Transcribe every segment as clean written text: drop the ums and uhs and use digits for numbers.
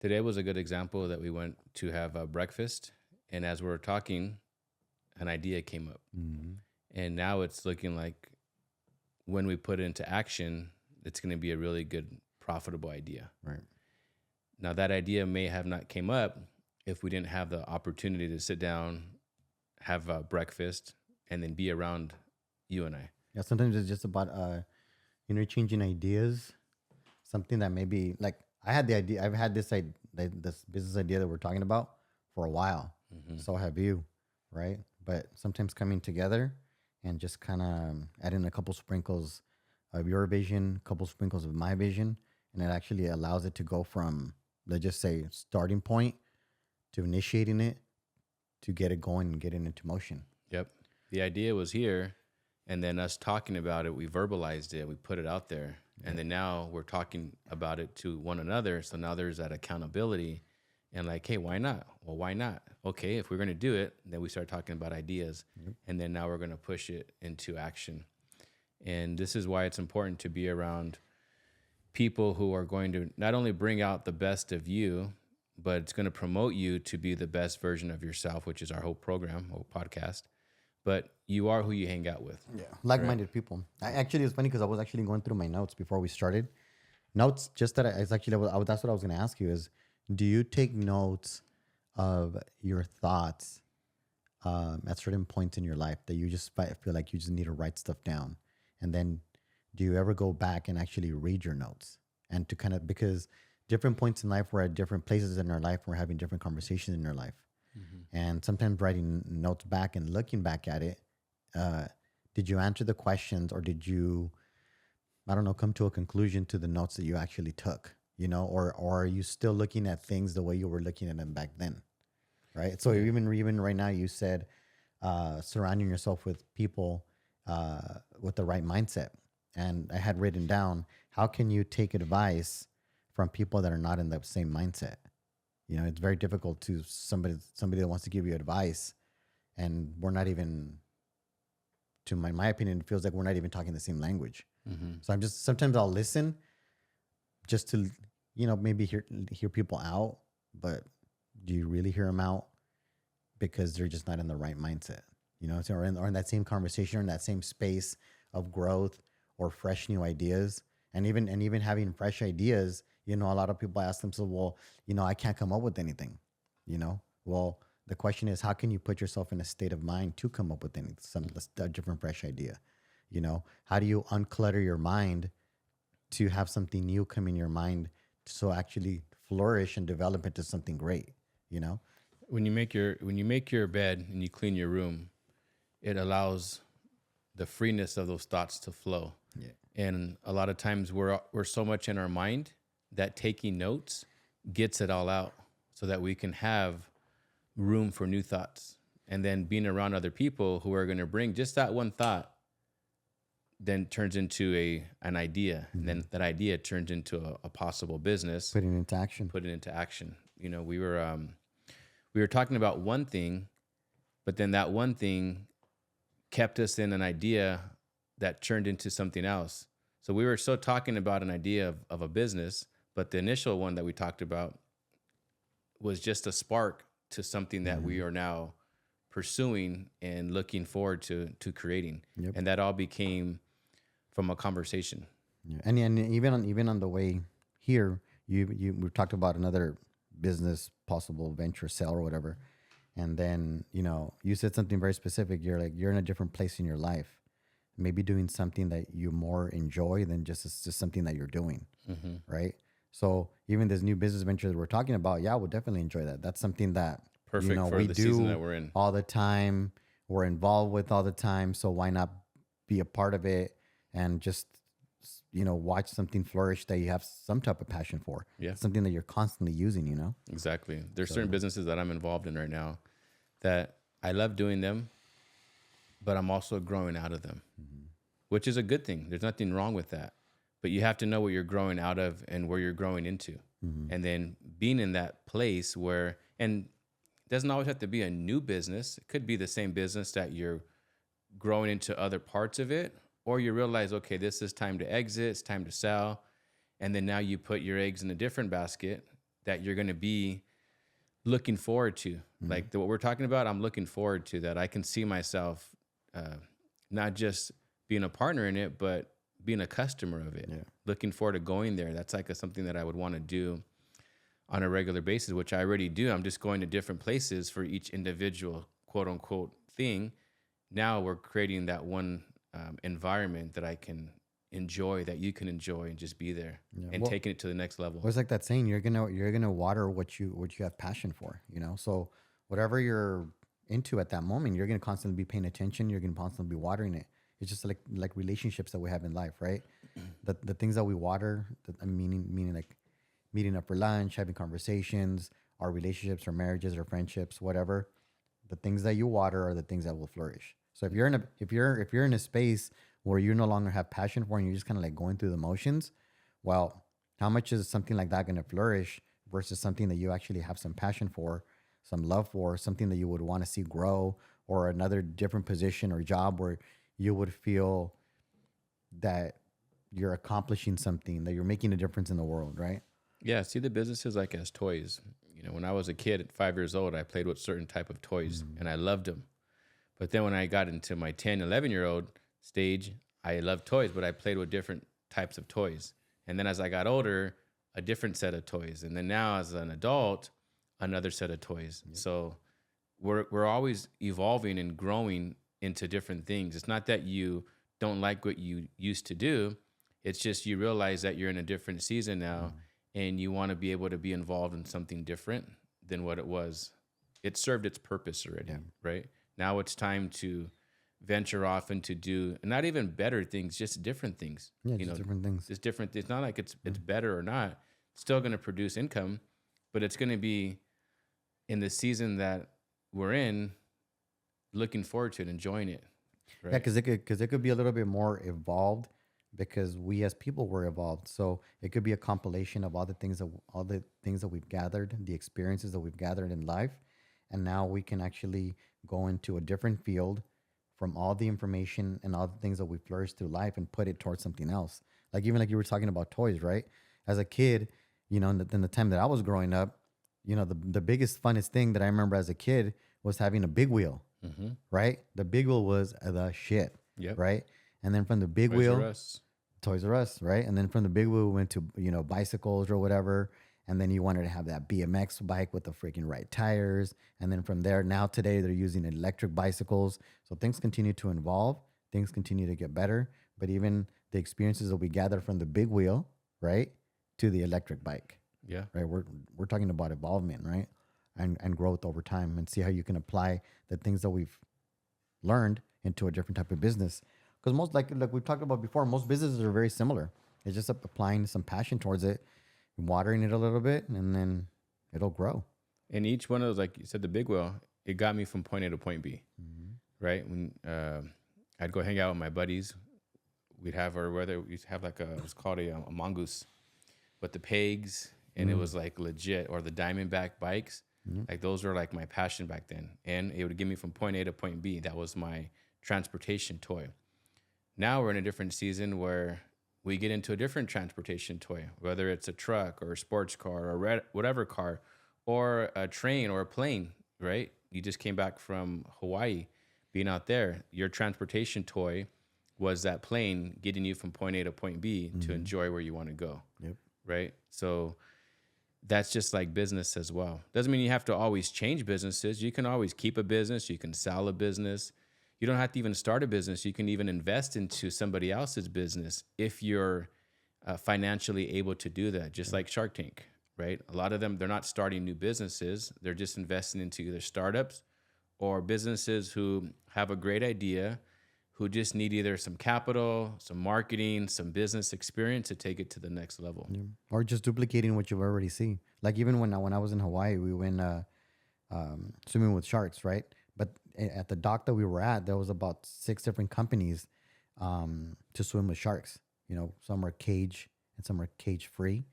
Today was a good example that we went to have breakfast, and as we were talking, an idea came up, Mm-hmm. and now it's looking like when we put it into action, it's going to be a really good, profitable idea. Right. Now, that idea may have not came up if we didn't have the opportunity to sit down, have breakfast, and then be around you and I. Yeah. Sometimes it's just about interchanging ideas. Something that maybe like I had the idea. I've had this business idea that we're talking about for a while. Mm-hmm. So have you, right? But sometimes coming together and just kind of adding a couple sprinkles of your vision, a couple sprinkles of my vision, and it actually allows it to go from, let's just say, starting point to initiating it to get it going and getting into motion. Yep. The idea was here, and then us talking about it, we verbalized it, we put it out there, and then now we're talking about it to one another. So now there's that accountability, and like, hey, why not? Well, why not? Okay, if we're going to do it, then we start talking about ideas, and then now we're going to push it into action. And this is why it's important to be around people who are going to not only bring out the best of you, but it's going to promote you to be the best version of yourself, which is our whole program, whole podcast. But you are who you hang out with. Yeah, like-minded people. Actually, it's funny because I was actually going through my notes before we started. Notes, just that it's actually that's what I was going to ask you is, do you take notes of your thoughts at certain points in your life that you just feel like you just need to write stuff down, and then do you ever go back and actually read your notes and to kind of because different points in life we're at different places in our life, we're having different conversations in our life. And sometimes writing notes back and looking back at it, did you answer the questions or did you, I don't know, come to a conclusion to the notes that you actually took, or are you still looking at things the way you were looking at them back then? Right. So even right now, you said surrounding yourself with people with the right mindset. And I had written down, how can you take advice from people that are not in the same mindset? It's very difficult to somebody that wants to give you advice, and we're not even, to my opinion, it feels like we're not even talking the same language. Mm-hmm. So sometimes I'll listen just to, maybe hear people out, but do you really hear them out? Because they're just not in the right mindset, or in that same conversation or in that same space of growth or fresh new ideas. And even having fresh ideas, a lot of people ask themselves, well, I can't come up with anything, Well, the question is, how can you put yourself in a state of mind to come up with a different, fresh idea? How do you unclutter your mind to have something new come in your mind so actually flourish and develop into something great, When you make your bed and you clean your room, it allows the freeness of those thoughts to flow. Yeah. And a lot of times we're so much in our mind that taking notes gets it all out so that we can have room for new thoughts. And then being around other people who are going to bring just that one thought then turns into an idea. And then that idea turns into a possible business. Putting it into action. Put it into action. We were talking about one thing, but then that one thing kept us in an idea that turned into something else. So we were so talking about an idea of a business, but the initial one that we talked about was just a spark to something that we are now pursuing and looking forward to creating. Yep. And that all became from a conversation. Yeah. And even on the way here, we talked about another business, possible venture, sale or whatever. And then, you said something very specific. You're like, you're in a different place in your life, maybe doing something that you more enjoy than just something that you're doing. Mm-hmm. Right. So even this new business venture that we're talking about, yeah, we'll definitely enjoy that. That's something that Perfect for we the do season that we're in. all the time. We're involved with all the time. So why not be a part of it and just, watch something flourish that you have some type of passion for. Yeah. Something that you're constantly using, Exactly. There's certain businesses that I'm involved in right now that I love doing them, but I'm also growing out of them, which is a good thing. There's nothing wrong with that. But you have to know what you're growing out of and where you're growing into. And then being in that place where, and it doesn't always have to be a new business. It could be the same business that you're growing into other parts of it, or you realize, okay, this is time to exit, it's time to sell. And then now you put your eggs in a different basket that you're going to be looking forward to. Like what we're talking about, I'm looking forward to that. I can see myself not just being a partner in it, but being a customer of it. Yeah. Looking forward to going there. That's like something that I would want to do on a regular basis, which I already do. I'm just going to different places for each individual quote unquote thing. Now we're creating that one environment that I can enjoy, that you can enjoy, and just be there and taking it to the next level. Well, it's like that saying, you're gonna water what you have passion for, you know. So whatever you're into at that moment, you're gonna constantly be paying attention. You're gonna constantly be watering it. It's just like relationships that we have in life, right? The things that we water, meaning like meeting up for lunch, having conversations, our relationships, our marriages, our friendships, whatever. The things that you water are the things that will flourish. So if you're in a space where you no longer have passion for and you're just kind of like going through the motions, well, how much is something like that going to flourish versus something that you actually have some passion for, some love for, something that you would want to see grow, or another different position or job where you would feel that you're accomplishing something, that you're making a difference in the world, right? Yeah, see the businesses like as toys. You know, when I was a kid at 5 years old, I played with certain type of toys and I loved them. But then when I got into my 10, 11-year-old stage, I loved toys, but I played with different types of toys. And then as I got older, a different set of toys. And then now as an adult, another set of toys. Yep. So we're always evolving and growing into different things. It's not that you don't like what you used to do. It's just you realize that you're in a different season now and you want to be able to be involved in something different than what it was. It served its purpose already, right? Now it's time to venture off and to do not even better things, just different things. Yeah, just different things. It's different. It's not like it's better or not. It's still going to produce income, but it's going to be in the season that we're in, looking forward to it, enjoying it. Right? Yeah, because it could be a little bit more evolved because we as people were evolved. So it could be a compilation of all the things that we've gathered, the experiences that we've gathered in life, and now we can actually go into a different field from all the information and all the things that we flourished through life and put it towards something else. Like even like you were talking about toys, right? As a kid, you know, in the time that I was growing up, you know, the biggest, funnest thing that I remember as a kid was having a big wheel, right? The big wheel was the shit, right? And then from the big wheel, Toys R Us, right? And then from the big wheel, we went to, you know, bicycles or whatever. And then you wanted to have that BMX bike with the freaking right tires. And then from there, now today, they're using electric bicycles. So things continue to evolve. Things continue to get better. But even the experiences that we gather from the big wheel, right, to the electric bike. Yeah. Right. We're talking about evolvement, right? And growth over time, and see how you can apply the things that we've learned into a different type of business. Because most, like we've talked about before, most businesses are very similar. It's just applying some passion towards it, watering it a little bit, and then it'll grow. And each one of those, like you said, the big wheel, it got me from point A to point B, right? When I'd go hang out with my buddies, we'd have we used to have like it was called a mongoose, but the pegs, and it was like legit, or the Diamondback bikes. Like those were like my passion back then. And it would get me from point A to point B. That was my transportation toy. Now we're in a different season where we get into a different transportation toy, whether it's a truck or a sports car or whatever car, or a train or a plane, right? You just came back from Hawaii, being out there. Your transportation toy was that plane getting you from point A to point B to enjoy where you want to go, right? So that's just like business as well. Doesn't mean you have to always change businesses. You can always keep a business. You can sell a business. You don't have to even start a business. You can even invest into somebody else's business if you're financially able to do that, just like Shark Tank, right? A lot of them, they're not starting new businesses. They're just investing into either startups or businesses who have a great idea, who just need either some capital, some marketing, some business experience to take it to the next level. Yeah. Or just duplicating what you've already seen. Like even when I was in Hawaii, we went swimming with sharks, right? But at the dock that we were at, there was about 6 different companies to swim with sharks. You know, some are cage and some are cage free.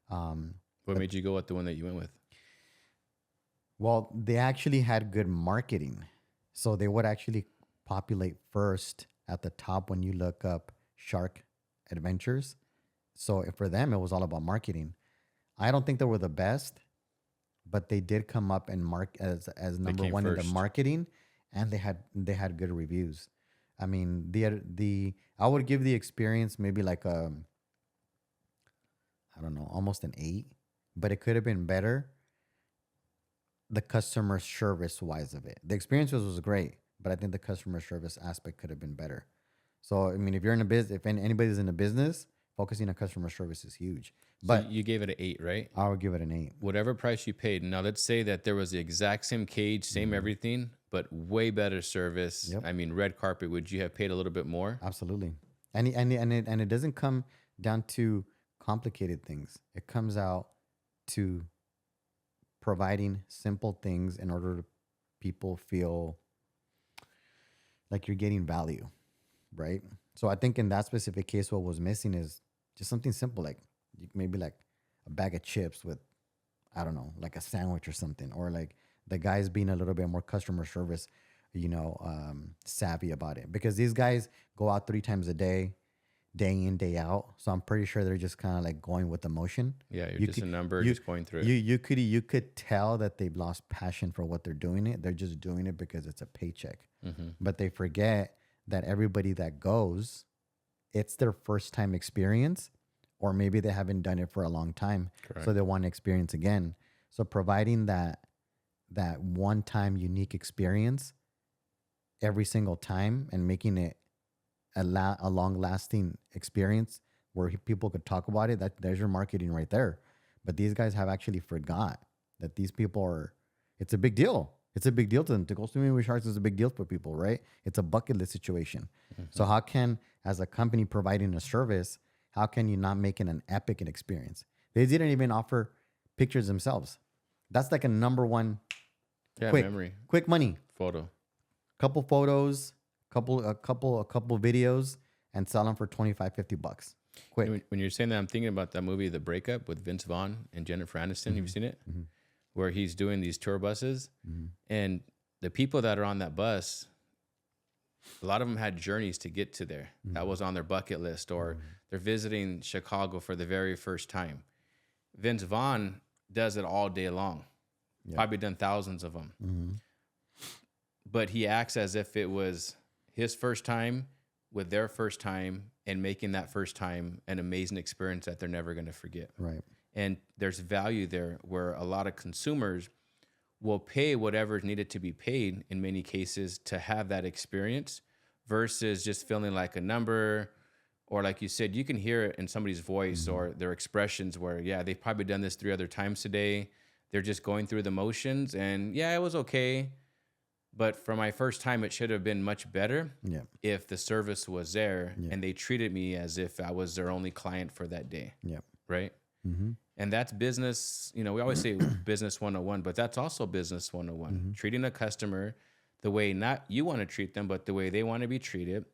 What made you go with the one that you went with? Well, they actually had good marketing. So they would actually populate first at the top when you look up shark adventures. So for them, it was all about marketing. I don't think they were the best, but they did come up and mark as They number came one in the first. marketing, and they had good reviews. I mean, the I would give the experience maybe like a, I don't know, almost an 8, but it could have been better. The customer service wise of it, the experience was great, but I think the customer service aspect could have been better. So I mean, if you're in a business, if anybody's in a business, focusing on customer service is huge. So But you gave it an 8, right? I would give it an 8. Whatever price you paid. Now let's say that there was the exact same cage, same everything, but way better service. Yep. I mean, red carpet. Would you have paid a little bit more? Absolutely. And it doesn't come down to complicated things. It comes out to providing simple things in order to people feel like you're getting value, right? So I think in that specific case, what was missing is just something simple, like maybe like a bag of chips with, I don't know, like a sandwich or something, or like the guys being a little bit more customer service, savvy about it. Because these guys go out 3 times a day, day in, day out. So I'm pretty sure they're just kind of like going with the motion. Yeah, you're You just could- a number you- just going through it. You could tell that they've lost passion for what they're doing it. They're just doing it because it's a paycheck. But they forget that everybody that goes, it's their first time experience, or maybe they haven't done it for a long time. Correct. So they want to experience again. So providing that one time unique experience every single time and making it a long lasting experience where people could talk about it, there's your marketing right there. But these guys have actually forgot that these people are, it's a big deal. It's a big deal to them. To go swimming with sharks is a big deal for people, right? It's a bucket list situation. So how can, as a company providing a service, how can you not make it an epic experience? They didn't even offer pictures themselves. That's like a number one Yeah, quick memory, quick money. photo. Couple photos, a couple videos, and sell them for $25-$50. Quick. When you're saying that, I'm thinking about that movie, The Breakup, with Vince Vaughn and Jennifer Aniston. Have you seen it? Where he's doing these tour buses, and the people that are on that bus, a lot of them had journeys to get to there. That was on their bucket list, or they're visiting Chicago for the very first time. Vince Vaughn does it all day long. Probably done thousands of them. But he acts as if it was his first time with their first time, and making that first time an amazing experience that they're never going to forget. Right. And there's value there where a lot of consumers will pay whatever is needed to be paid in many cases to have that experience, versus just feeling like a number, or like you said, you can hear it in somebody's voice or their expressions where, yeah, they've probably done this 3 other times today. They're just going through the motions, and yeah, it was okay. But for my first time, it should have been much better Yeah. if the service was there and they treated me as if I was their only client for that day. Yeah. Right. And that's business. We always say business 101, but that's also business 101. Treating a customer the way not you want to treat them, but the way they want to be treated.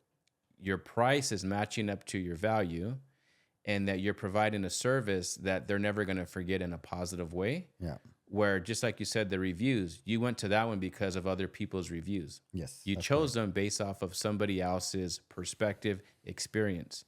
Your price is matching up to your value, and that you're providing a service that they're never going to forget in a positive way. Yeah. Where, just like you said, the reviews, you went to that one because of other people's reviews. Yes. You chose them based off of somebody else's perspective, experience.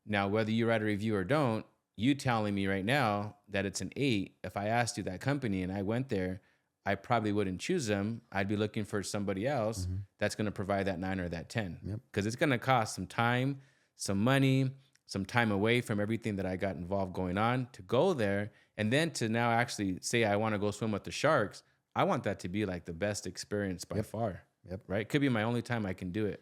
Now, whether you write a review or don't, you telling me right now that it's an 8, if I asked you that company and I went there, I probably wouldn't choose them. I'd be looking for somebody else that's going to provide that 9 or that 10. Because it's going to cost some time, some money, some time away from everything that I got involved going on to go there. And then to now actually say I want to go swim with the sharks, I want that to be like the best experience by far. Yep. Right? It could be my only time I can do it.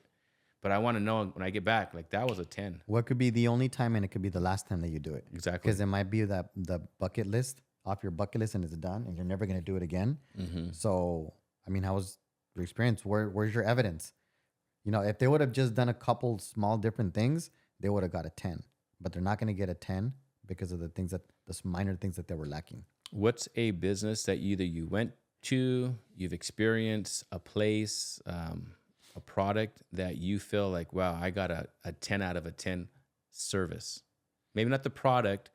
But I want to know when I get back, like that was a 10. What could be the only time, and it could be the last time that you do it. Exactly. Because it might be that the bucket list, off your bucket list, and it's done, and you're never going to do it again. So, I mean, how was your experience? Where's your evidence? If they would have just done a couple small different things, they would have got a 10. But they're not going to get a 10 because of the minor things that they were lacking. What's a business that either you went to, you've experienced, a place, a product that you feel like, wow, I got a 10 out of a 10 service? Maybe not the product,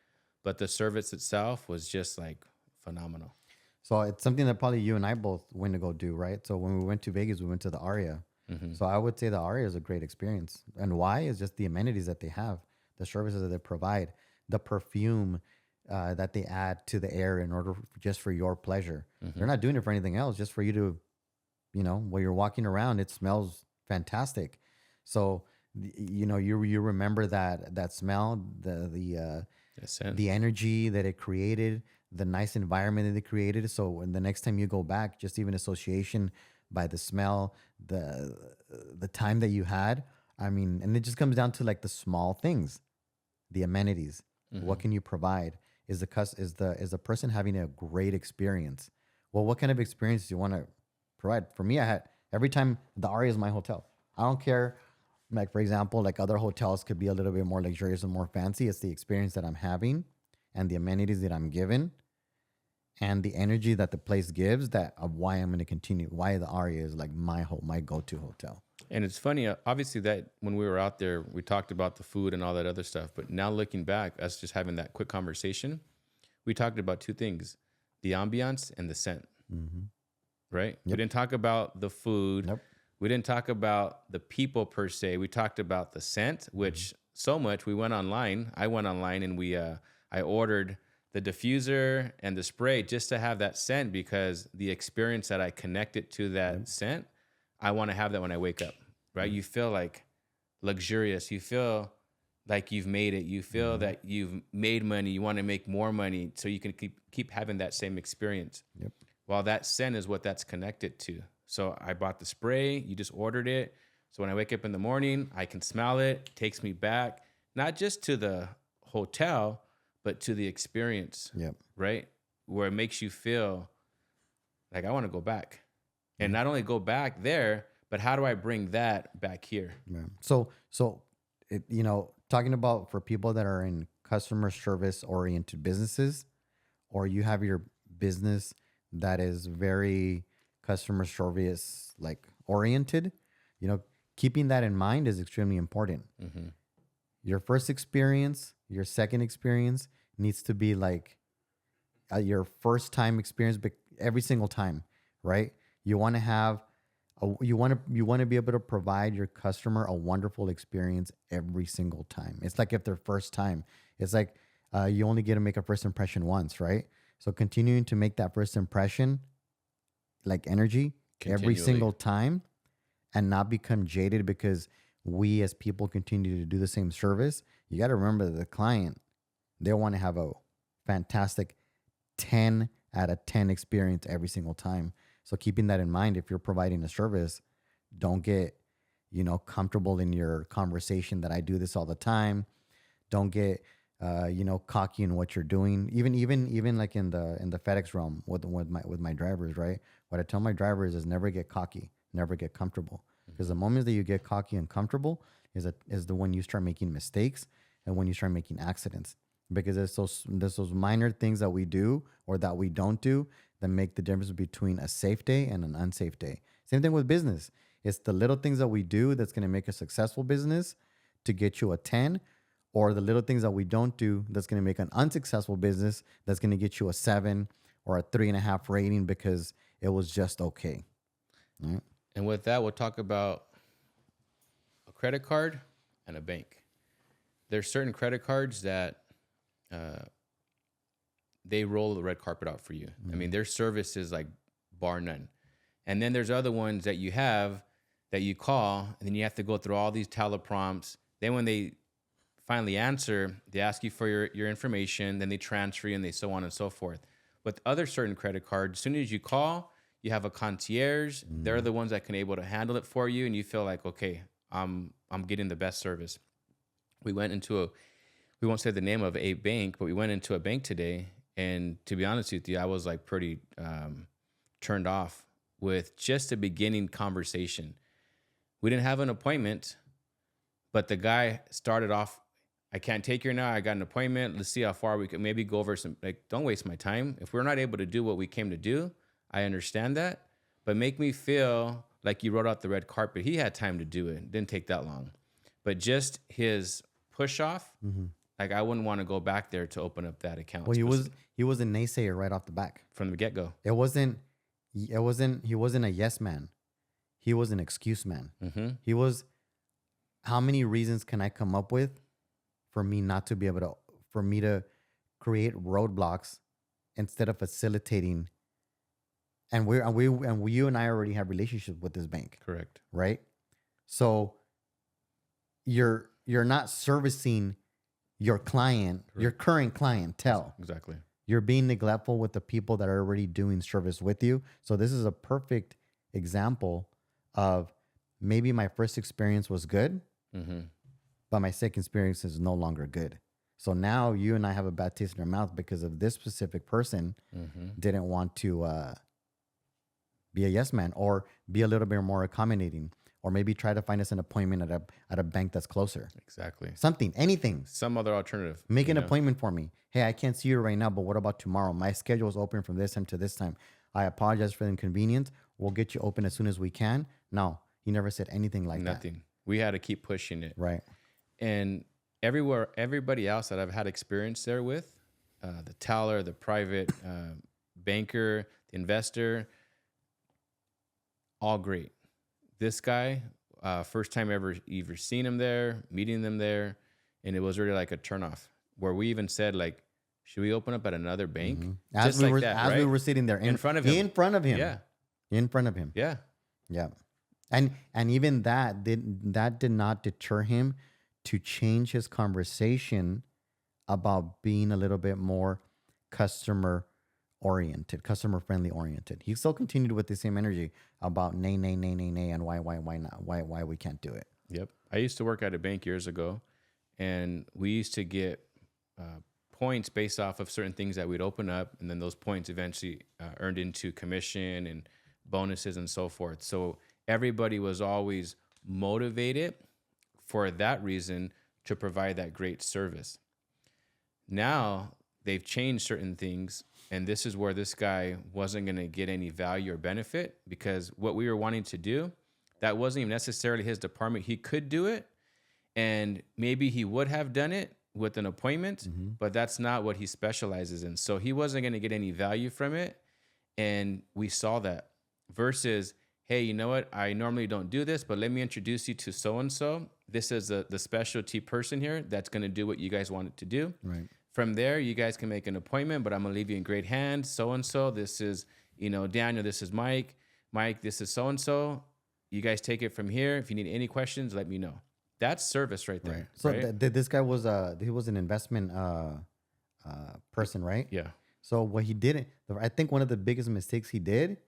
but the service itself was just like phenomenal. So it's something that probably you and I both went to go do, right? So when we went to Vegas, we went to the Aria. So I would say the Aria is a great experience. And why is just the amenities that they have, the services that they provide, the perfume, that they add to the air in order just for your pleasure. They're not doing it for anything else, just for you to, while you're walking around, it smells fantastic. So, you remember that smell, the energy that it created, the nice environment that it created. So when the next time you go back, just even association by the smell, the time that you had. I mean, and it just comes down to like the small things, the amenities. What can you provide? Is the person having a great experience? Well, what kind of experience do you want to provide? For me, I had every time the Aria is my hotel. I don't care. Like for example, like other hotels could be a little bit more luxurious and more fancy. It's the experience that I'm having, and the amenities that I'm given, and the energy that the place gives. That of why I'm going to continue. Why the Aria is like my go-to hotel. And it's funny, obviously, that when we were out there, we talked about the food and all that other stuff. But now looking back, us just having that quick conversation, we talked about two things: the ambiance and the scent. Right? Yep. We didn't talk about the food. Nope. We didn't talk about the people per se. We talked about the scent, which so much we went online. I went online and I ordered the diffuser and the spray just to have that scent, because the experience that I connected to that scent, I want to have that when I wake up, right? You feel like luxurious. You feel like you've made it. You feel that you've made money. You want to make more money so you can keep having that same experience. Yep. Well, that scent is what that's connected to. So I bought the spray. You just ordered it. So when I wake up in the morning, I can smell it. It takes me back, not just to the hotel, but to the experience, right? Where it makes you feel like I want to go back. And not only go back there, but how do I bring that back here? Yeah. So talking about for people that are in customer service oriented businesses, or you have your business that is very customer service like oriented, keeping that in mind is extremely important. Your first experience, your second experience needs to be like your first time experience, but every single time, right? You want to have you want to be able to provide your customer a wonderful experience every single time. It's like if their first time, it's like you only get to make a first impression once, right? So continuing to make that first impression, like energy, every single time, and not become jaded because we as people continue to do the same service. You got to remember that the client, they want to have a fantastic 10 out of 10 experience every single time. So keeping that in mind, if you're providing a service, don't get, comfortable in your conversation that I do this all the time. Don't get, cocky in what you're doing. Even like in the FedEx realm with my drivers, right? What I tell my drivers is never get cocky, never get comfortable. Because the moment that you get cocky and comfortable is the when you start making mistakes and when you start making accidents. Because there's those minor things that we do or that we don't do that make the difference between a safe day and an unsafe day. Same thing with business. It's the little things that we do that's going to make a successful business to get you a 10, or the little things that we don't do that's going to make an unsuccessful business that's going to get you a 7 or a 3.5 rating because it was just okay. Right? And with that, we'll talk about a credit card and a bank. There's certain credit cards that they roll the red carpet out for you. I mean, their service is like bar none. And then there's other ones that you have that you call, and then you have to go through all these teleprompts. Then when they finally answer, they ask you for your information, then they transfer you, and they so on and so forth. With other certain credit cards, as soon as you call, you have a concierge. They're the ones that can able to handle it for you, and you feel like, okay, I'm getting the best service. We went into we won't say the name of a bank, but we went into a bank today, and to be honest with you, I was like pretty turned off with just a beginning conversation. We didn't have an appointment, but the guy started off, I can't take you now. I got an appointment. Let's see how far we can maybe go over some, like, don't waste my time. If we're not able to do what we came to do, I understand that, but make me feel like you wrote out the red carpet. He had time to do it. It didn't take that long. But just his push off, like I wouldn't want to go back there to open up that account. Well, he was a naysayer right off the back. From the get-go. He wasn't a yes man. He was an excuse man. He was, how many reasons can I come up with for me not to be able to, for me to create roadblocks instead of facilitating. And you and I already have relationships with this bank, Correct. right? So you're not servicing your client, your current clientele. Exactly. You're being neglectful with the people that are already doing service with you. So this is a perfect example of maybe my first experience was good, but my second experience is no longer good. So now you and I have a bad taste in our mouth because of this specific person didn't want to be a yes man or be a little bit more accommodating, or maybe try to find us an appointment at a bank that's closer. Exactly. Something, anything. Some other alternative. Make an appointment for me. Hey, I can't see you right now, but what about tomorrow? My schedule is open from this time to this time. I apologize for the inconvenience. We'll get you open as soon as we can. No, he never said anything like that. Nothing. We had to keep pushing it. Right. And everybody else that I've had experience there with, the teller, the private banker, the investor, all great. This guy, first time ever seen him there, meeting them there, and it was really like a turnoff where we even said, like, should we open up at another bank? As we were sitting there in front of him. In front of him. Yeah. In front of him. Yeah. Yeah. And even that did not deter him to change his conversation about being a little bit more customer friendly oriented. He still continued with the same energy about nay, and why not, why we can't do it. Yep. I used to work at a bank years ago, and we used to get points based off of certain things that we'd open up, and then those points eventually earned into commission and bonuses and so forth. So everybody was always motivated for that reason to provide that great service. Now they've changed certain things, and this is where this guy wasn't going to get any value or benefit, because what we were wanting to do, that wasn't even necessarily his department. He could do it, and maybe he would have done it with an appointment, but that's not what he specializes in. So he wasn't going to get any value from it, and we saw that. Versus, hey, you know what? I normally don't do this, but let me introduce you to so-and-so. This is the specialty person here that's going to do what you guys want it to do. Right. From there, you guys can make an appointment, but I'm going to leave you in great hands. So-and-so, this is, Daniel, this is Mike. Mike, this is so-and-so. You guys take it from here. If you need any questions, let me know. That's service right there. Right. So right? This guy was he was an investment person, right? Yeah. So what he didn't, I think one of the biggest mistakes he didn't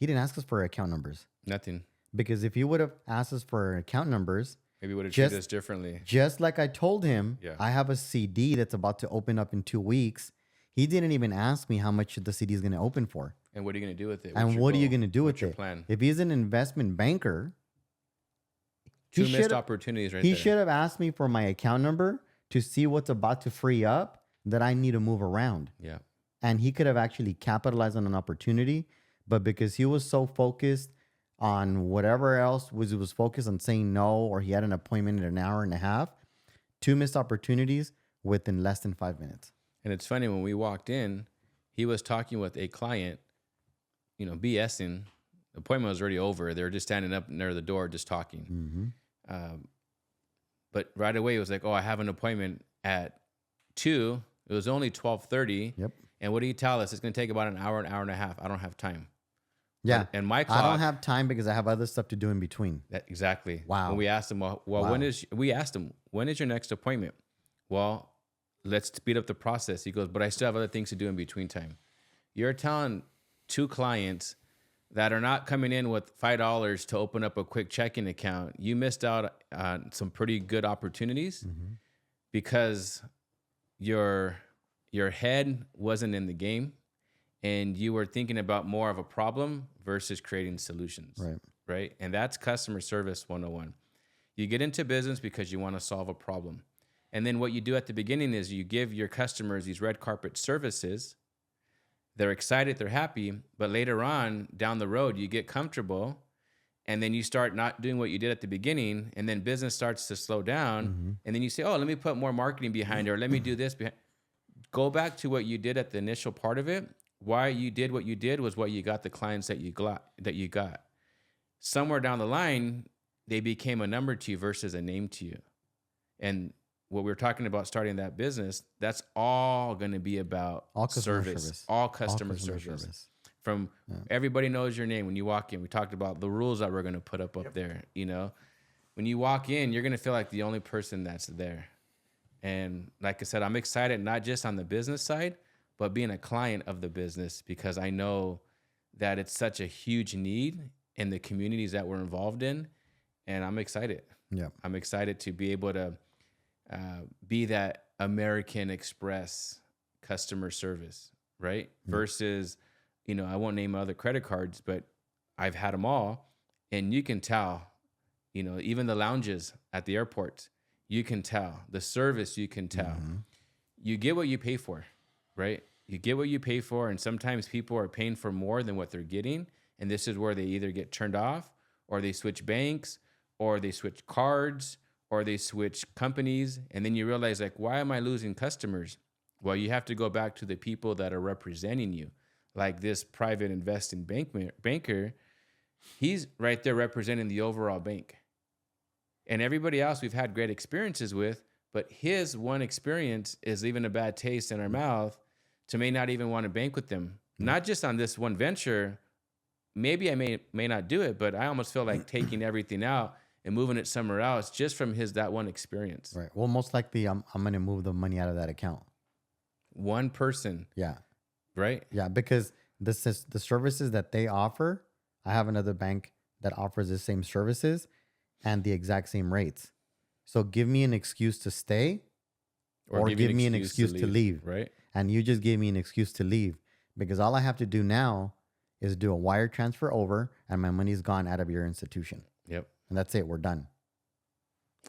ask us for account numbers. Nothing. Because if he would have asked us for account numbers, maybe would have treated us differently. Just like I told him, Yeah. I have a CD that's about to open up in 2 weeks. He didn't even ask me how much the CD is going to open for. And what are you going to do with it? And what are you going to do with What's your it? plan? If he's an investment banker, Two missed opportunities right he there. should have asked me for my account number to see what's about to free up that I need to move around. Yeah. And he could have actually capitalized on an opportunity. But because he was so focused on whatever else he was focused on saying no, or he had an appointment in an hour and a half, 2 missed opportunities within less than 5 minutes. And it's funny, when we walked in, he was talking with a client, BSing. The appointment was already over. They were just standing up near the door, just talking. But right away, it was like, oh, I have an appointment at 2. It was only 12:30. Yep. And what do you tell us? It's going to take about an hour and a half. I don't have time. Yeah. And my clock, I don't have time because I have other stuff to do in between. Exactly. Wow. When we asked him, when is your next appointment? Well, let's speed up the process. He goes, but I still have other things to do in between time. You're telling 2 clients that are not coming in with $5 to open up a quick checking account, you missed out on some pretty good opportunities because your head wasn't in the game, and you were thinking about more of a problem versus creating solutions. Right. And that's customer service 101. You get into business because you want to solve a problem. And then what you do at the beginning is you give your customers these red carpet services. They're excited, they're happy, but later on down the road, you get comfortable, and then you start not doing what you did at the beginning, and then business starts to slow down, and then you say, oh, let me put more marketing behind it, or let me do this behind. Go back to what you did at the initial part of it. Why you did what you did was what you got the clients that you got. Somewhere down the line, they became a number to you versus a name to you. And what we're talking about starting that business, that's all going to be about All customer service, service. all customer service. From everybody knows your name when you walk in. We talked about the rules that we're going to put up there. You know, when you walk in, you're going to feel like the only person that's there. And like I said, I'm excited not just on the business side, but being a client of the business, because I know that it's such a huge need in the communities that we're involved in. And I'm excited. Yeah. I'm excited to be able to be that American Express customer service, right? Versus, you know, I won't name other credit cards, but I've had them all. And you can tell, you know, even the lounges at the airport, you can tell. The service, you can tell. You get what you pay for, right? You get what you pay for. And sometimes people are paying for more than what they're getting. And this is where they either get turned off, or they switch banks, or they switch cards, or they switch companies. And then you realize, like, why am I losing customers? Well, you have to go back to the people that are representing you. Like this private investing banker, he's right there representing the overall bank. And everybody else we've had great experiences with, but his one experience is leaving a bad taste in our mouth to may not even want to bank with them. Not just on this one venture. Maybe I may not do it, but I almost feel like taking everything out and moving it somewhere else just from that one experience. Right. Well, most likely I'm going to move the money out of that account. One person. Yeah. Right? Yeah, because the services that they offer, I have another bank that offers the same services and the exact same rates. So give me an excuse to stay, or give me an excuse to leave. Right? And you just gave me an excuse to leave, because all I have to do now is do a wire transfer over and my money's gone out of your institution. Yep. And that's it. We're done.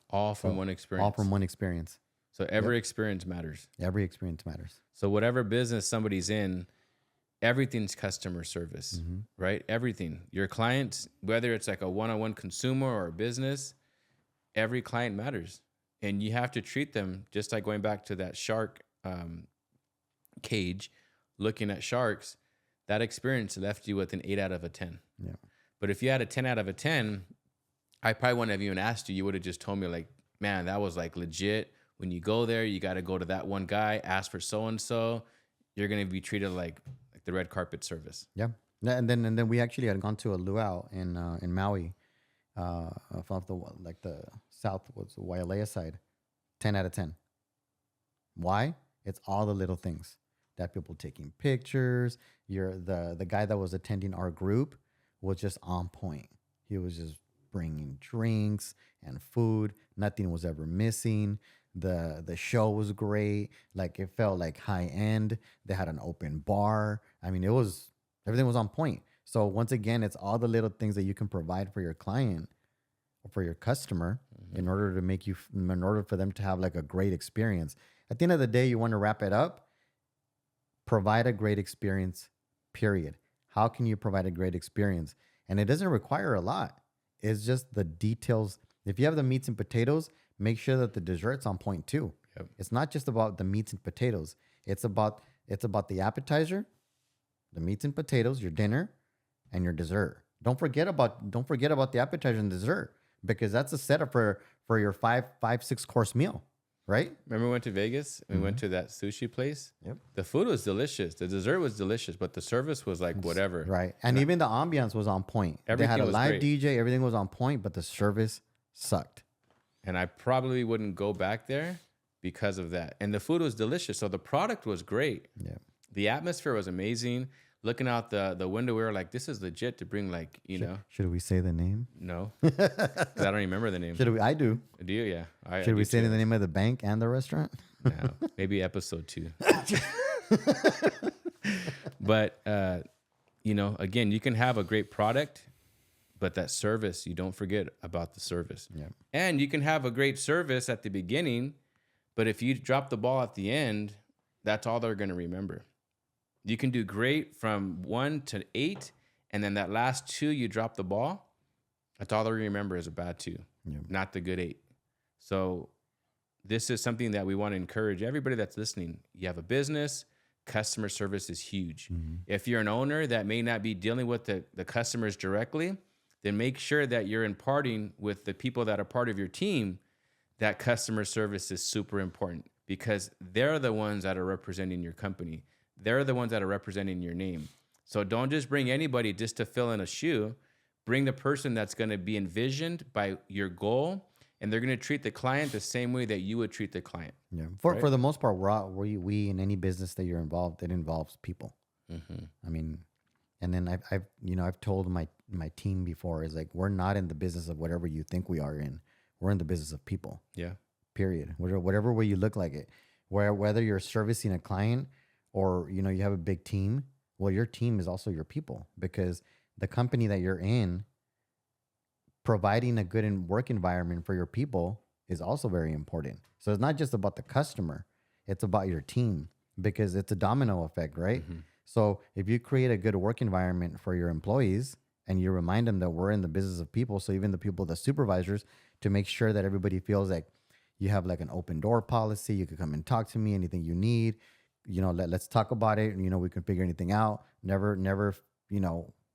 All from one experience. All from one experience. So every experience matters. Every experience matters. So whatever business somebody's in, everything's customer service, right? Everything. Your clients, whether it's like a one-on-one consumer or a business, every client matters. And you have to treat them just like going back to that shark cage, looking at sharks. That experience left you with an 8 out of a 10. Yeah. But if you had a 10 out of a 10, I probably wouldn't have even asked you. You would have just told me, like, man, that was like legit. When you go there, you got to go to that one guy, ask for so-and-so. You're going to be treated like the red carpet service. Yeah. And then we actually had gone to a luau in Maui, from the south, was the Wailea side. 10 out of 10. Why? It's all the little things. That people taking pictures. The guy that was attending our group was just on point. He was just bringing drinks and food. Nothing was ever missing. The show was great. Like, it felt like high end. They had an open bar. I mean, everything was on point. So once again, it's all the little things that you can provide for your client or for your customer in order for them to have like a great experience. At the end of the day, you want to wrap it up. Provide a great experience, period. How can you provide a great experience? And it doesn't require a lot. It's just the details. If you have the meats and potatoes, make sure that the dessert's on point too. Yep. It's not just about the meats and potatoes. It's about the appetizer, the meats and potatoes, your dinner, and your dessert. Don't forget about the appetizer and dessert, because that's a setup for your 5-6 course meal. Right? Remember we went to Vegas and we went to that sushi place? Yep. The food was delicious. The dessert was delicious, but the service was like whatever. Right. And even the ambiance was on point. They had a live DJ. Everything was on point, but the service sucked. And I probably wouldn't go back there because of that. And the food was delicious. So the product was great. Yeah. The atmosphere was amazing. Looking out the window, we were like, this is legit to bring, like, you know. Should we say the name? No. 'Cause I don't remember the name. I do. Do you? Yeah. Should we say the name of the bank and the restaurant? No. Maybe episode 2. But, you know, again, you can have a great product, but that service, you don't forget about the service. Yeah. And you can have a great service at the beginning, but if you drop the ball at the end, that's all they're going to remember. You can do great from 1 to 8, and then that last 2, you drop the ball. That's all they remember is a bad 2, not the good 8. So this is something that we want to encourage everybody that's listening. You have a business, customer service is huge. If you're an owner that may not be dealing with the customers directly, then make sure that you're imparting with the people that are part of your team that customer service is super important because they're the ones that are representing your company. They're the ones that are representing your name. So don't just bring anybody just to fill in a shoe. Bring the person that's going to be envisioned by your goal, and they're going to treat the client the same way that you would treat the client. Yeah. Right? For the most part, we in any business that you're involved, it involves people. Mm-hmm. I mean, and then I've told my team before is like, we're not in the business of whatever you think we are in. We're in the business of people. Yeah. Period. Whatever way you look like it, whether you're servicing a client or you have a big team. Well, your team is also your people, because the company that you're in, providing a good work environment for your people is also very important. So it's not just about the customer, it's about your team, because it's a domino effect, right? Mm-hmm. So if you create a good work environment for your employees and you remind them that we're in the business of people, so even the people, the supervisors, to make sure that everybody feels like you have like an open door policy, you can come and talk to me, anything you need, let's talk about it. We can figure anything out. Never,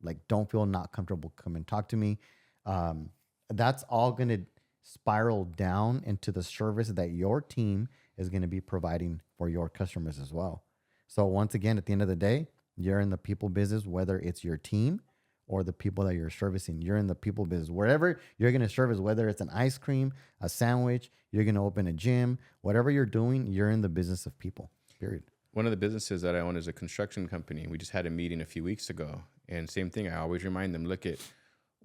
like, don't feel not comfortable, come and talk to me. That's all going to spiral down into the service that your team is going to be providing for your customers as well. So once again, at the end of the day, you're in the people business, whether it's your team or the people that you're servicing. You're in the people business. Wherever you're going to service, whether it's an ice cream, a sandwich, you're going to open a gym, whatever you're doing, you're in the business of people, period. One of the businesses that I own is a construction company. We just had a meeting a few weeks ago. And same thing, I always remind them, look,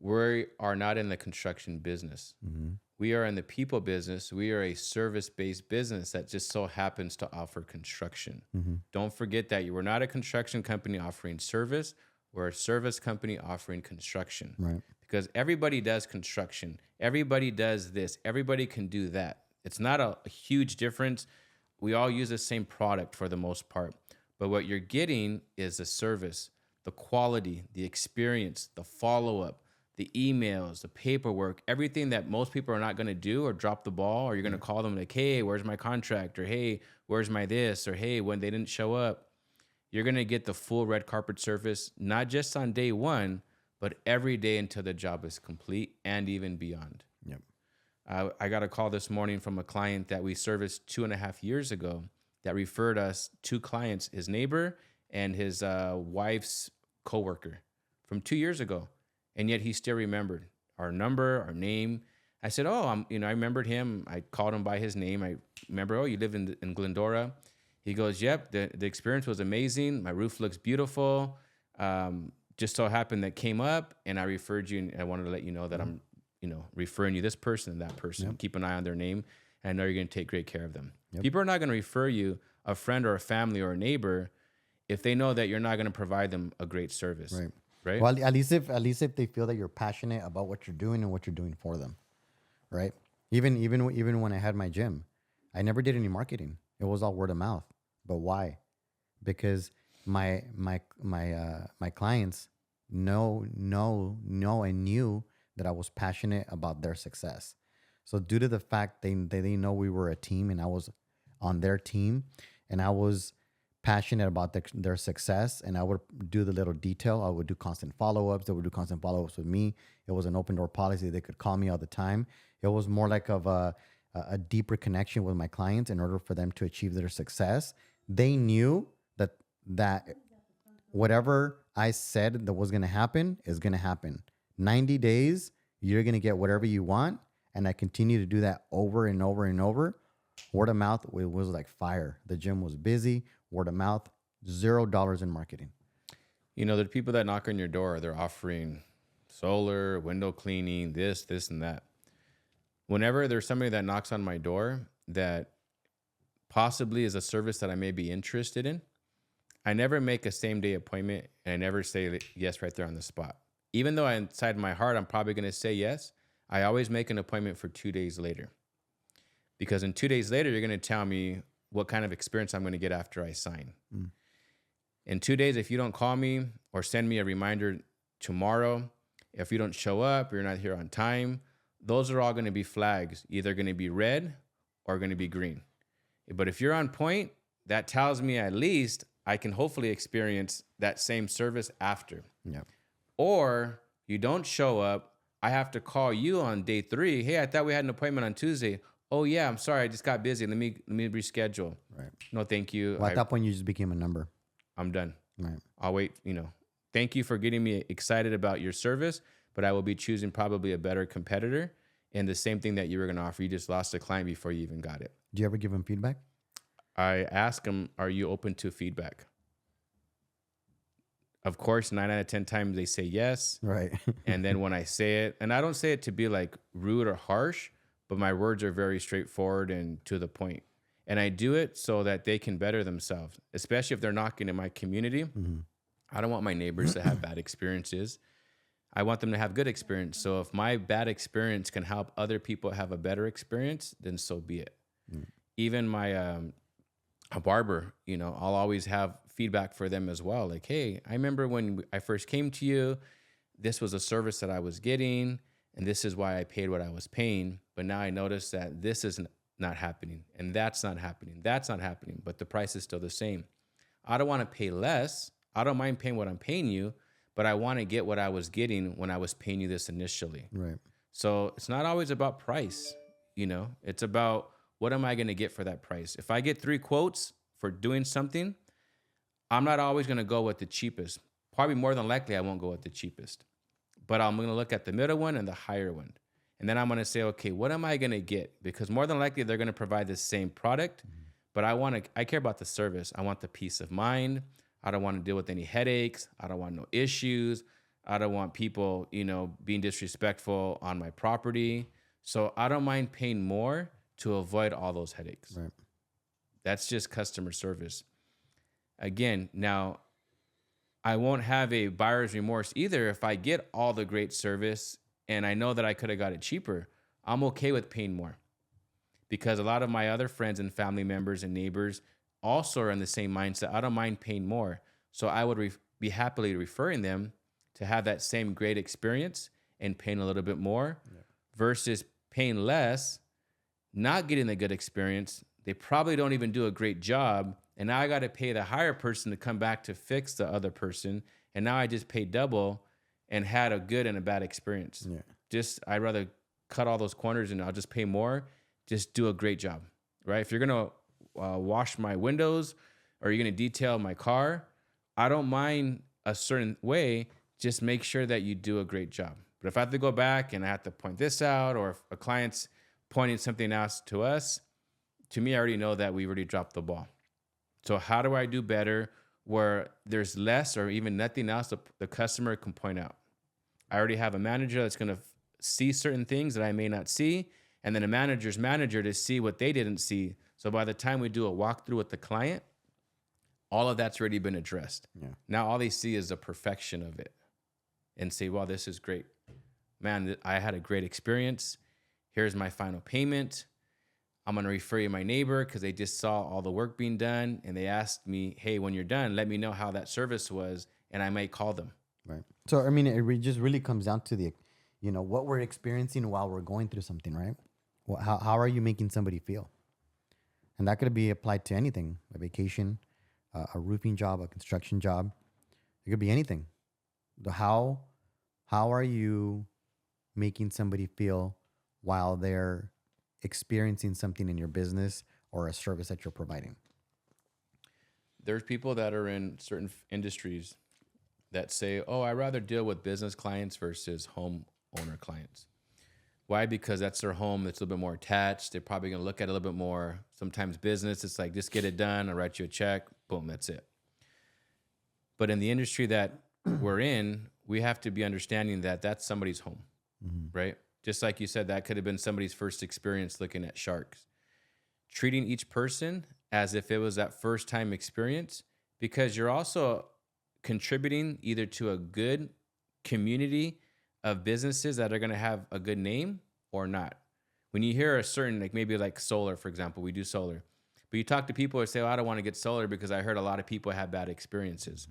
we are not in the construction business. Mm-hmm. We are in the people business. We are a service-based business that just so happens to offer construction. Mm-hmm. Don't forget that we're not a construction company offering service. We're a service company offering construction. Right. Because everybody does construction. Everybody does this. Everybody can do that. It's not a huge difference. We all use the same product for the most part. But what you're getting is the service, the quality, the experience, the follow-up, the emails, the paperwork, everything that most people are not going to do or drop the ball, or you're going to call them like, hey, where's my contract? Or hey, where's my this? Or hey, when they didn't show up. You're going to get the full red carpet service, not just on day one, but every day until the job is complete and even beyond. Yep. I got a call this morning from a client that we serviced 2.5 years ago that referred us two clients, his neighbor and his wife's coworker from 2 years ago. And yet he still remembered our number, our name. I said, I remembered him. I called him by his name. I remember, you live in Glendora. He goes, yep, the experience was amazing. My roof looks beautiful. Just so happened that came up and I referred you, and I wanted to let you know that I'm, referring you this person and that person. Yep. Keep an eye on their name, and I know you're going to take great care of them. Yep. People are not going to refer you a friend or a family or a neighbor if they know that you're not going to provide them a great service. Right? Well, at least if they feel that you're passionate about what you're doing and what you're doing for them, right? Even when I had my gym, I never did any marketing. It was all word of mouth. But why? Because my clients know and knew that I was passionate about their success. So due to the fact they know we were a team and I was on their team and I was passionate about their success, and I would do the little detail. I would do constant follow-ups. They would do constant follow-ups with me. It was an open door policy. They could call me all the time. It was more like of a deeper connection with my clients in order for them to achieve their success. They knew that whatever I said that was going to happen is going to happen. 90 days, you're going to get whatever you want. And I continue to do that over and over and over. Word of mouth was like fire. The gym was busy. Word of mouth, $0 in marketing. There are people that knock on your door. They're offering solar, window cleaning, this, and that. Whenever there's somebody that knocks on my door that possibly is a service that I may be interested in, I never make a same-day appointment, and I never say yes right there on the spot. Even though inside my heart I'm probably going to say yes, I always make an appointment for 2 days later. Because in 2 days later, you're going to tell me what kind of experience I'm going to get after I sign. In 2 days, if you don't call me or send me a reminder tomorrow, if you don't show up, or you're not here on time, those are all going to be flags, either going to be red or going to be green. But if you're on point, that tells me at least I can hopefully experience that same service after. Yep. Or you don't show up, I have to call you on day 3. Hey, I thought we had an appointment on Tuesday. Oh yeah, I'm sorry, I just got busy. Let me reschedule. Right. No, thank you. Well, at that point, you just became a number. I'm done. Right. I'll wait. Thank you for getting me excited about your service, but I will be choosing probably a better competitor. And the same thing that you were going to offer, you just lost a client before you even got it. Do you ever give them feedback? I ask them, are you open to feedback? Of course, 9 out of 10 times they say yes. Right. And then when I say it, and I don't say it to be like rude or harsh, but my words are very straightforward and to the point. And I do it so that they can better themselves, especially if they're knocking in my community. I don't want my neighbors to have bad experiences. I want them to have good experience. So if my bad experience can help other people have a better experience, then so be it. Even my a barber, I'll always have feedback for them as well. Like, hey, I remember when I first came to you, this was a service that I was getting, and this is why I paid what I was paying. But now I notice that this is not happening, and that's not happening. That's not happening, but the price is still the same. I don't want to pay less. I don't mind paying what I'm paying you, but I want to get what I was getting when I was paying you this initially. Right. So it's not always about price, it's about what am I going to get for that price? If I get 3 quotes for doing something, I'm not always going to go with the cheapest. Probably more than likely, I won't go with the cheapest, but I'm going to look at the middle one and the higher one. And then I'm going to say, okay, what am I going to get? Because more than likely they're going to provide the same product, but I care about the service. I want the peace of mind. I don't want to deal with any headaches. I don't want no issues. I don't want people, being disrespectful on my property. So I don't mind paying more to avoid all those headaches. Right. That's just customer service. Again, now I won't have a buyer's remorse either if I get all the great service and I know that I could have got it cheaper. I'm okay with paying more because a lot of my other friends and family members and neighbors also are in the same mindset. I don't mind paying more. So I would be happily referring them to have that same great experience and paying a little bit more versus paying less, not getting a good experience. They probably don't even do a great job. And now I got to pay the higher person to come back to fix the other person. And now I just paid double and had a good and a bad experience. Yeah. I'd rather cut all those corners and I'll just pay more. Just do a great job, right? If you're going to wash my windows or you're going to detail my car, I don't mind a certain way. Just make sure that you do a great job. But if I have to go back and I have to point this out, or if a client's pointing something else to us, to me, I already know that we already dropped the ball. So how do I do better where there's less or even nothing else the customer can point out? I already have a manager that's going to see certain things that I may not see, and then a manager's manager to see what they didn't see. So by the time we do a walkthrough with the client, all of that's already been addressed. Yeah. Now all they see is the perfection of it and say, well, this is great. Man, I had a great experience. Here's my final payment. I'm going to refer you to my neighbor because they just saw all the work being done. And they asked me, hey, when you're done, let me know how that service was. And I might call them. Right. So, I mean, it just really comes down to the, what we're experiencing while we're going through something, right? Well, how are you making somebody feel? And that could be applied to anything, a vacation, a roofing job, a construction job. It could be anything. How are you making somebody feel while they're experiencing something in your business or a service that you're providing? There's people that are in certain industries that say, oh, I'd rather deal with business clients versus homeowner clients. Why? Because that's their home. It's a little bit more attached. They're probably going to look at it a little bit more. Sometimes business, it's like, just get it done. I'll write you a check. Boom, that's it. But in the industry that we're in, we have to be understanding that that's somebody's home, right? Just like you said, that could have been somebody's first experience looking at sharks. Treating each person as if it was that first time experience, because you're also contributing either to a good community of businesses that are going to have a good name or not. When you hear a certain, like maybe like solar, for example, we do solar, but you talk to people who say, oh, I don't want to get solar because I heard a lot of people have bad experiences.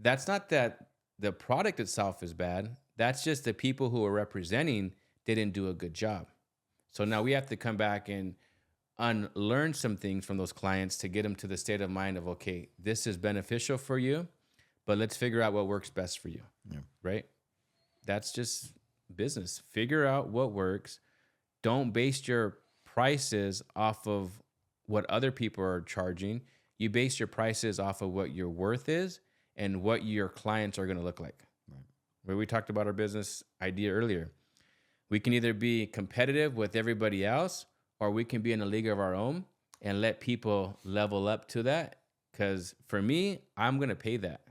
That's not that the product itself is bad. That's just the people who are representing didn't do a good job. So now we have to come back and unlearn some things from those clients to get them to the state of mind of, okay, this is beneficial for you, but let's figure out what works best for you, right? That's just business. Figure out what works. Don't base your prices off of what other people are charging. You base your prices off of what your worth is and what your clients are going to look like. Right. Where we talked about our business idea earlier. We can either be competitive with everybody else, or we can be in a league of our own and let people level up to that. Because for me, I'm going to pay that,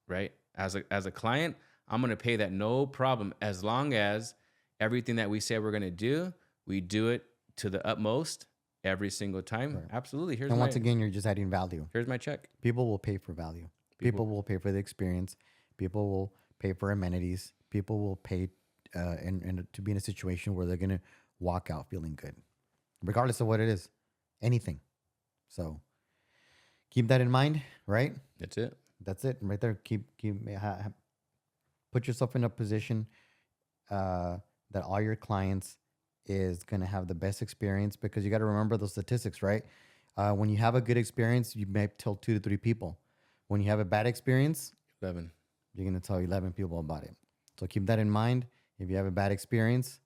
right? As a client, I'm going to pay that no problem, as long as everything that we say we're going to do, we do it to the utmost every single time. Right. Absolutely. And once again, you're just adding value. Here's my check. People will pay for value. People will pay for the experience. People will pay for amenities. People will pay and to be in a situation where they're going to walk out feeling good, regardless of what it is, anything. So keep that in mind, right? That's it. That's it. Right there. Put yourself in a position that all your clients is going to have the best experience, because you got to remember those statistics, right? When you have a good experience, you may tell 2 to 3 people. When you have a bad experience, 11. You're going to tell 11 people about it. So keep that in mind. If you have a bad experience,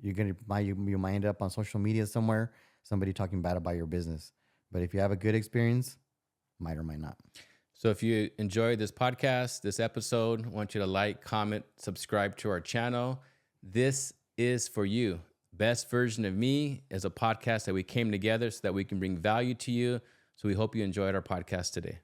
you might end up on social media somewhere, somebody talking bad about your business. But if you have a good experience, might or might not. So if you enjoyed this podcast, this episode, I want you to like, comment, subscribe to our channel. This is for you. Best Version of Me is a podcast that we came together so that we can bring value to you. So we hope you enjoyed our podcast today.